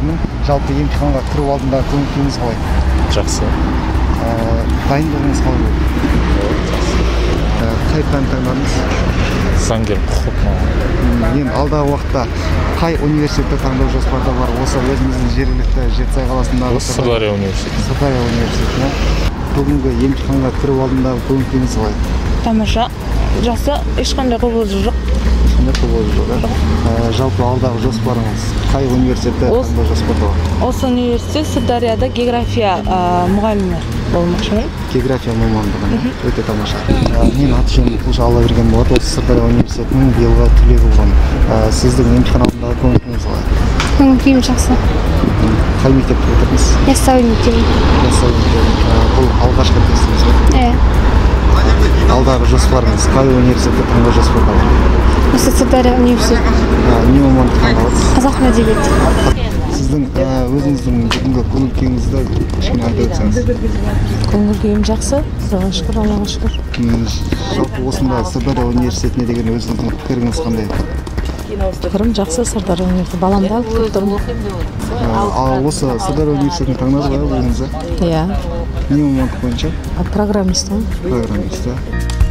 университетінің жалпы емтиханға кіру алдындағы көңіл-күйіңіз қалай? Жақсы. Дайындығыңыз қалай болды? Қай пән таңдадыңыз? Заңгер, құқық. Енді алдағы уақытта қай университетті таңдау жоспарда бар? Осы өзіңіздің жергілікті Жетісай қаласындағы Сырдария университеті. Сырдария университетіне. Бүгінгі емтиханға кіру алдындағы көңіл-күйіңіз қалай? Тамаша. Жақсы, ешқандай қобалжу жоқ. Жалпы алдағы жоспарыңыз қай университетті таңдау жоспарда бар? Осы университет Сырдарияда география мұғалімі болмақшымын. География мамандығы өте тамаша. Мен аты-жөнім Құлжа Аллаберген болады. Осы Сырдария университетінің биылғы түлегі болған. Сіздің емтихан алдындағы көңіл-күйіңіз қалай? Көңіл-күйім жақсы. Қай мектепте бітірдіңіз? Яссауи мектебі. Бұл алғашқы тестіңіз бе? Алдағы жоспарыңыз қай университетті таңдау жоспарда бар? Осы Сырдария университеті. Не мамандық таңдадыңыз? Қазақ мәдениеті. Сіздің өзіңіздің бүгінгі көңіл-күйіңізді кішкене айта өтсеңіз. Көңіл-күйім жақсы. Аллаға шүкір, Аллаға шүкір. Жалпы осында Сырдария университетіне деген өзіңіздің пікіріңіз қандай? Пікірім жақсы, Сырдария университеті. Баламды алып келіп тұрмын. Ал осы Сырдария университетін таңдадыңыз ба өзіңізді? Иә. Не мамандық бойынша? Программистімін. Программист.